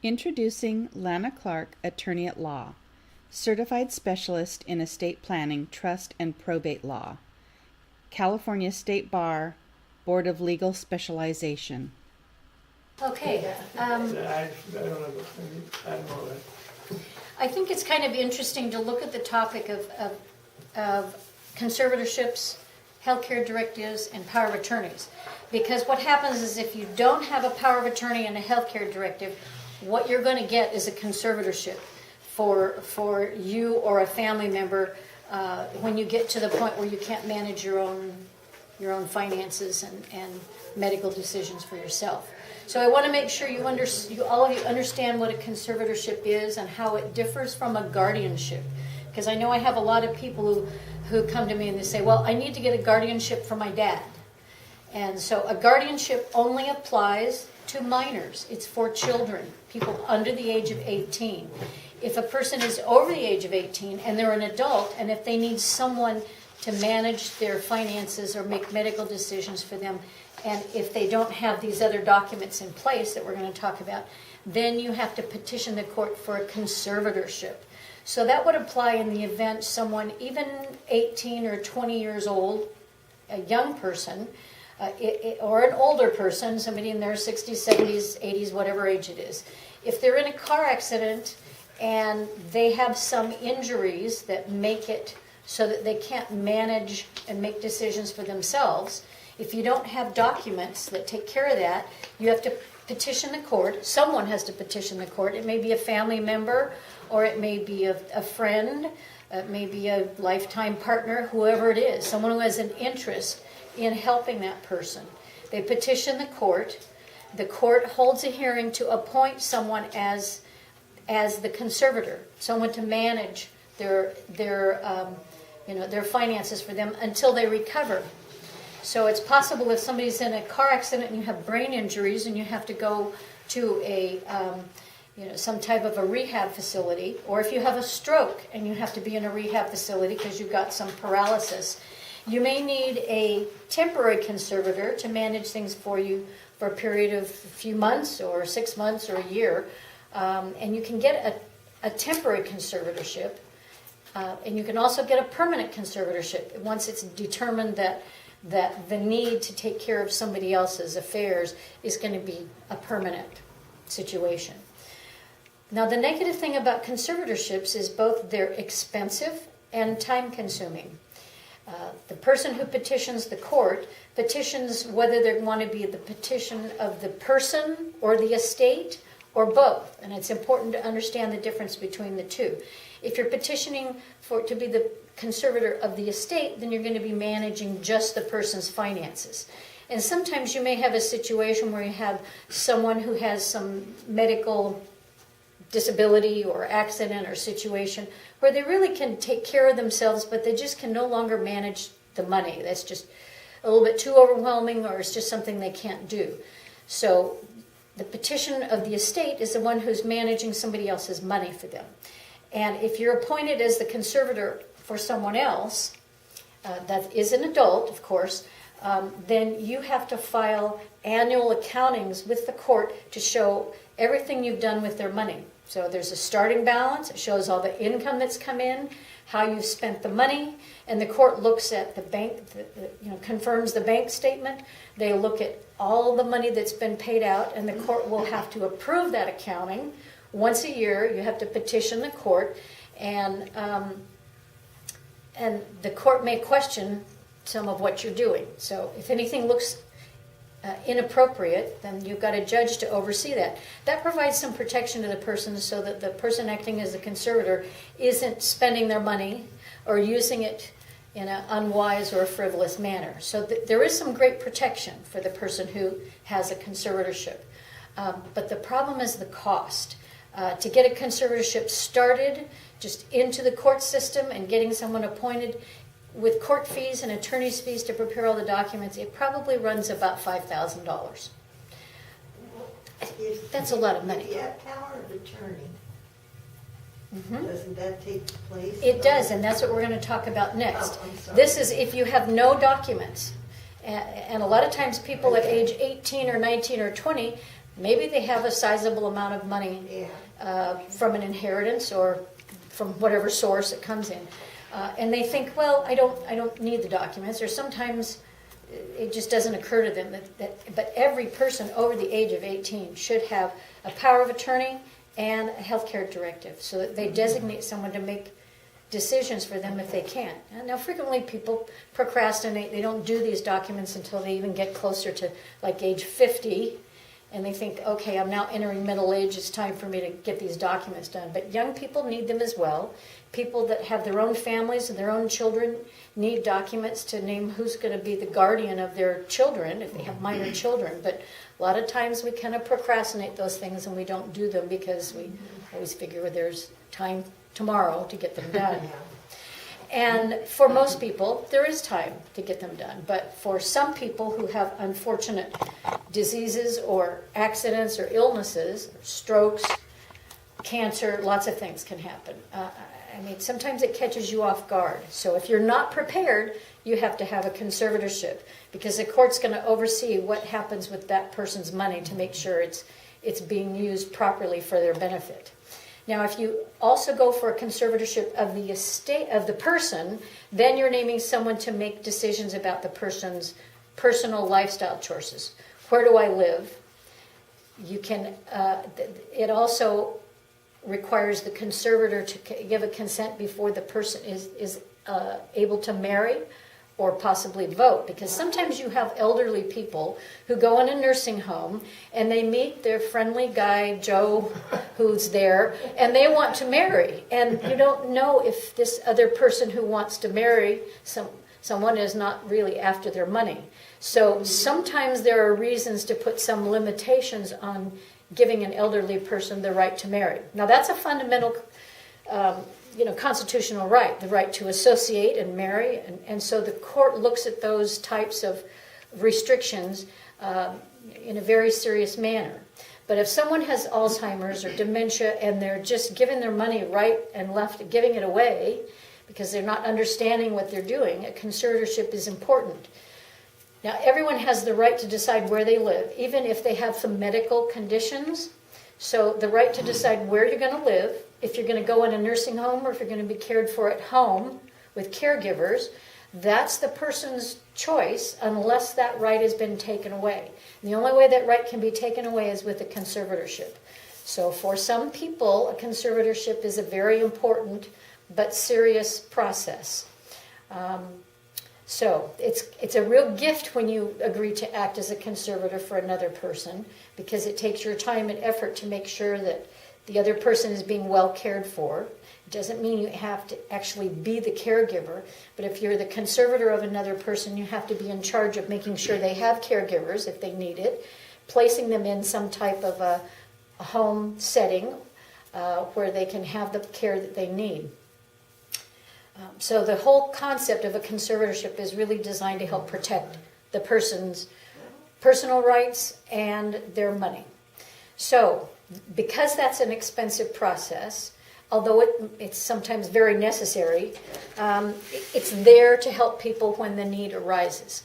Introducing Lana Clark, Attorney at Law, Certified Specialist in Estate Planning, Trust, and Probate Law, California State Bar, Board of Legal Specialization. Okay. I think it's kind of interesting to look at the topic of conservatorships, healthcare directives, and power of attorneys. Because what happens is if you don't have a power of attorney and a healthcare directive, what you're going to get is a conservatorship for you or a family member when you get to the point where you can't manage your own finances and medical decisions for yourself. So I want to make sure all of you understand what a conservatorship is and how it differs from a guardianship. Because I know I have a lot of people who come to me and they say, well, I need to get a guardianship for my dad. And so a guardianship only applies to minors. It's for children, people under the age of 18. If a person is over the age of 18 and they're an adult, and if they need someone to manage their finances or make medical decisions for them, and if they don't have these other documents in place that we're going to talk about, then you have to petition the court for a conservatorship. So that would apply in the event someone, even 18 or 20 years old, a young person, or an older person, somebody in their 60s, 70s, 80s, whatever age it is, if they're in a car accident and they have some injuries that make it so that they can't manage and make decisions for themselves, if you don't have documents that take care of that, you have to petition the court. Someone has to petition the court. It may be a family member, or it may be a friend, it may be a lifetime partner, whoever it is, someone who has an interest in helping that person. They petition the court. The court holds a hearing to appoint someone as the conservator, someone to manage their finances for them until they recover. So it's possible if somebody's in a car accident and you have brain injuries and you have to go to some type of a rehab facility, or if you have a stroke and you have to be in a rehab facility because you've got some paralysis, you may need a temporary conservator to manage things for you for a period of a few months or 6 months or a year. And you can get a temporary conservatorship, and you can also get a permanent conservatorship once it's determined that the need to take care of somebody else's affairs is going to be a permanent situation. Now, the negative thing about conservatorships is both they're expensive and time-consuming. The person who petitions the court petitions whether they want to be the petition of the person or the estate or both. And it's important to understand the difference between the two. If you're petitioning to be the conservator of the estate, then you're going to be managing just the person's finances. And sometimes you may have a situation where you have someone who has some medical disability or accident or situation where they really can take care of themselves, but they just can no longer manage the money. That's just a little bit too overwhelming, or it's just something they can't do. So the petition of the estate is the one who's managing somebody else's money for them. And if you're appointed as the conservator for someone else, that is an adult, of course, then you have to file annual accountings with the court to show everything you've done with their money. So there's a starting balance. It shows all the income that's come in, how you've spent the money, and the court looks at the bank, confirms the bank statement. They look at all the money that's been paid out, and the court will have to approve that accounting. Once a year, you have to petition the court, and the court may question some of what you're doing. So if anything looks inappropriate, then you've got a judge to oversee that. That provides some protection to the person so that the person acting as the conservator isn't spending their money or using it in an unwise or frivolous manner. So there is some great protection for the person who has a conservatorship. But the problem is the cost. To get a conservatorship started, just into the court system and getting someone appointed with court fees and attorney's fees to prepare all the documents, it probably runs about $5,000. That's a lot of money. Yeah, power of attorney. Mm-hmm. Doesn't that take place? It does, and that's what we're going to talk about next. Oh, I'm sorry. This is if you have no documents. And a lot of times people at age 18 or 19 or 20, Maybe they have a sizable amount of money Yeah. from an inheritance or from whatever source it comes in. And they think, well, I don't need the documents, or sometimes it just doesn't occur to them but every person over the age of 18 should have a power of attorney and a healthcare directive, so that they designate someone to make decisions for them if they can. And now, frequently people procrastinate. They don't do these documents until they even get closer to like age 50, and they think, okay, I'm now entering middle age, it's time for me to get these documents done. But young people need them as well. People that have their own families and their own children need documents to name who's going to be the guardian of their children, if they have minor children. But a lot of times we kind of procrastinate those things and we don't do them because we always figure there's time tomorrow to get them done. And for most people, there is time to get them done. But for some people who have unfortunate diseases or accidents or illnesses, strokes, cancer, lots of things can happen. I mean, sometimes it catches you off guard. So if you're not prepared, you have to have a conservatorship, because the court's going to oversee what happens with that person's money to make sure it's being used properly for their benefit. Now, if you also go for a conservatorship of the estate of the person, then you're naming someone to make decisions about the person's personal lifestyle choices. Where do I live? You can. It also requires the conservator to give a consent before the person is able to marry or possibly vote, because sometimes you have elderly people who go in a nursing home and they meet their friendly guy Joe who's there, and they want to marry, and you don't know if this other person who wants to marry someone is not really after their money. So sometimes there are reasons to put some limitations on giving an elderly person the right to marry. Now that's a fundamental constitutional right, the right to associate and marry, and so the court looks at those types of restrictions in a very serious manner. But if someone has Alzheimer's or dementia and they're just giving their money right and left, giving it away because they're not understanding what they're doing, a conservatorship is important. Now, everyone has the right to decide where they live, even if they have some medical conditions. So the right to decide where you're going to live, if you're going to go in a nursing home or if you're going to be cared for at home with caregivers, that's the person's choice unless that right has been taken away. And the only way that right can be taken away is with a conservatorship. So for some people, a conservatorship is a very important but serious process. So it's a real gift when you agree to act as a conservator for another person, because it takes your time and effort to make sure that the other person is being well cared for. It doesn't mean you have to actually be the caregiver, but if you're the conservator of another person, you have to be in charge of making sure they have caregivers if they need it, placing them in some type of a home setting where they can have the care that they need. So the whole concept of a conservatorship is really designed to help protect the person's personal rights and their money. So because that's an expensive process, although it's sometimes very necessary, it's there to help people when the need arises.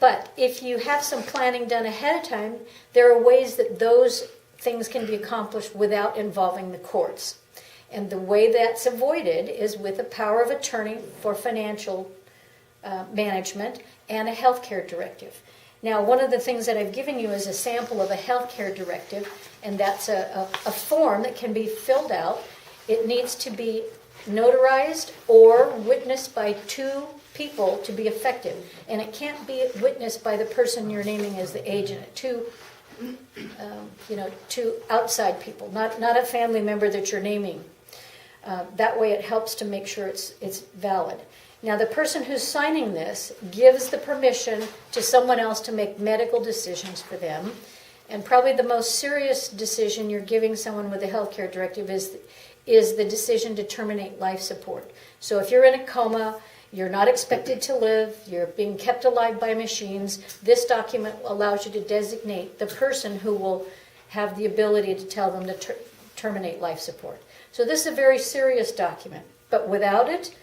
But if you have some planning done ahead of time, there are ways that those things can be accomplished without involving the courts. And the way that's avoided is with a power of attorney for financial management and a healthcare directive. Now, one of the things that I've given you is a sample of a healthcare directive, and that's a form that can be filled out. It needs to be notarized or witnessed by two people to be effective. And it can't be witnessed by the person you're naming as the agent. Two outside people, not a family member that you're naming. That way it helps to make sure it's valid. Now, the person who's signing this gives the permission to someone else to make medical decisions for them. And probably the most serious decision you're giving someone with a healthcare directive is the decision to terminate life support. So if you're in a coma, you're not expected to live, you're being kept alive by machines, this document allows you to designate the person who will have the ability to tell them to terminate life support. So this is a very serious document. But without it,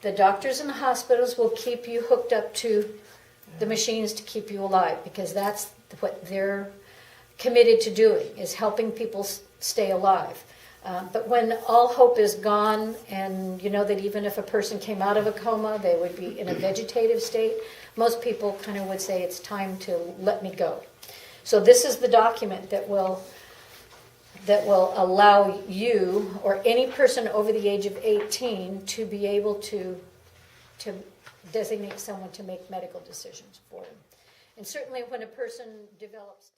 the doctors and the hospitals will keep you hooked up to the machines to keep you alive, because that's what their committed to doing, is helping people stay alive. But when all hope is gone, and you know that even if a person came out of a coma, they would be in a vegetative state, most people kind of would say it's time to let me go. So this is the document that will allow you or any person over the age of 18 to be able to designate someone to make medical decisions for them. And certainly when a person develops